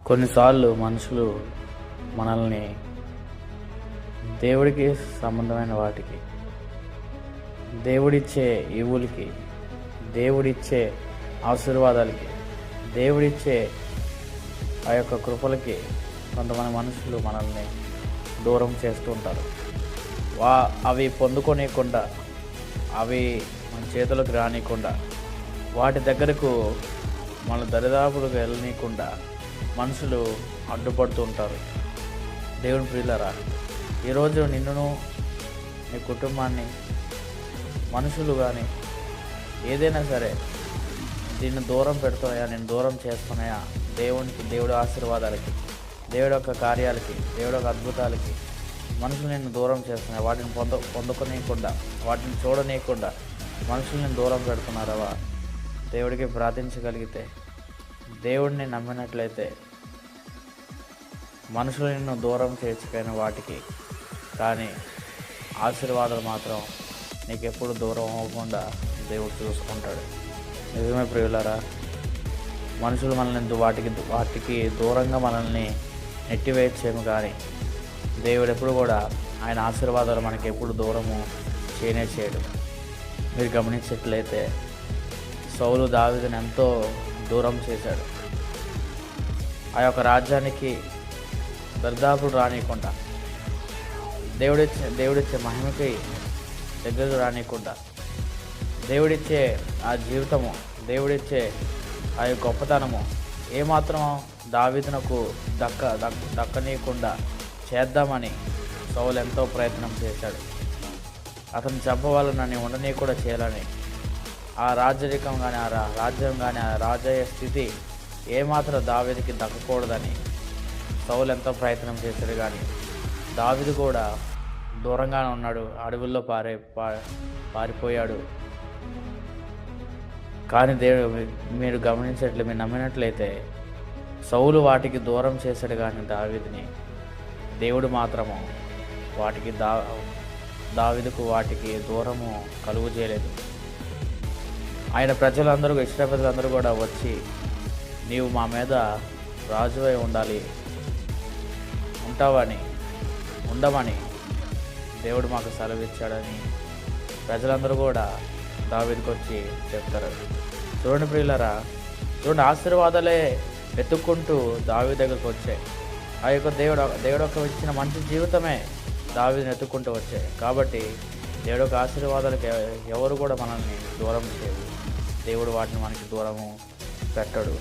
కొన్నిసార్లు మనుషులు మనల్ని దేవుడికి సంబంధమైన వాటికి, దేవుడిచ్చే ఈవులకి, దేవుడిచ్చే ఆశీర్వాదాలకి, దేవుడిచ్చే ఆ యొక్క కృపలకి కొంతమంది మనుషులు మనల్ని దూరం చేస్తూ ఉంటారు. అవి పొందుకోనీయకుండా, అవి మన చేతులకు రానియకుండా, వాటి దగ్గరకు మన దరిదాపులకు వెళ్ళనీయకుండా మనుషులు అడ్డుపడుతూ ఉంటారు. దేవుని ప్రియులారా, ఈరోజు నిన్నును, నీ కుటుంబాన్ని, మనుషులు కానీ ఏదైనా సరే దీన్ని దూరం పెడుతున్నాయా, నేను దూరం చేస్తున్నాయా దేవుడి ఆశీర్వాదాలకి, దేవుడి యొక్క కార్యాలకి, దేవుడి యొక్క అద్భుతాలకి మనుషులు నిన్ను దూరం చేస్తున్నాయి. వాటిని పొందుకోనీయకుండా, వాటిని చూడనీయకుండా మనుషుల్ని దూరం పెడుతున్నారవా? దేవుడికి ప్రార్థించగలిగితే, దేవుడిని నమ్మినట్లయితే మనుషులు నిన్ను దూరం చేయకపోయిన వాటికి, కానీ ఆశీర్వాదాలు మాత్రం నీకెప్పుడు దూరం అవ్వకుండా దేవుడు చూసుకుంటాడు. నిజమే ప్రియులారా, మనుషులు మనల్ని వాటికి దూరంగా మనల్ని నెట్టివేయచ్చేమో, కానీ దేవుడు ఎప్పుడు కూడా ఆయన ఆశీర్వాదాలు మనకి ఎప్పుడు దూరము చేయడు. మీరు గమనించినట్లయితే సౌలు దావీదుని ఎంతో దూరం చేశాడు. ఆ యొక్క రాజ్యానికి దరిదాపులు రానియకుండా, దేవుడిచ్చే మహిమకి దగ్గరకు రానియకుండా, దేవుడిచ్చే ఆ జీవితము, దేవుడిచ్చే ఆ యొక్క గొప్పతనము ఏమాత్రం దావీదునకు దక్కనీయకుండా చేద్దామని సౌలు ఎంతో ప్రయత్నం చేశాడు. అతను చంపవాలని ఉండనీయకుండా చేయాలని, ఆ రాజరికం కానీ, ఆ రాజ్యం కానీ, ఆ రాజయ్య స్థితి ఏమాత్రం దావీదుకి దక్కకూడదని సౌలు ఎంతో ప్రయత్నం చేశాడు. కానీ దావీదు కూడా దూరంగానే ఉన్నాడు, అడవుల్లో పారిపోయాడు. కానీ మీరు గమనించట్లే, మీరు నమ్మినట్లయితే సౌలు వాటికి దూరం చేశాడు, కానీ దావీదుని దేవుడు మాత్రము వాటికి దావీదుకు వాటికి దూరము కలుగు చేయలేదు. ఆయన ప్రజలందరూ, ఇస్రాయేలు ప్రజలందరూ కూడా వచ్చి, నీవు మా మీద రాజువై ఉండమని దేవుడు మాకు సెలవిచ్చాడని ప్రజలందరూ కూడా దావీదుకు వచ్చి చెప్తారు. చూడండి ప్రియులారా, చూడండి, ఆశీర్వాదాలే వెతుక్కుంటూ దావీదు దగ్గరకు వచ్చాయి. ఆ యొక్క దేవుడు ఒక ఇచ్చిన మంచి జీవితమే దావీదుని వెతుక్కుంటూ వచ్చాయి. కాబట్టి దేవుడు యొక్క ఆశీర్వాదాలకు ఎవరు కూడా మనల్ని దూరం చేయరు. దేవుడు వాటిని మనకి దూరము పెట్టడు.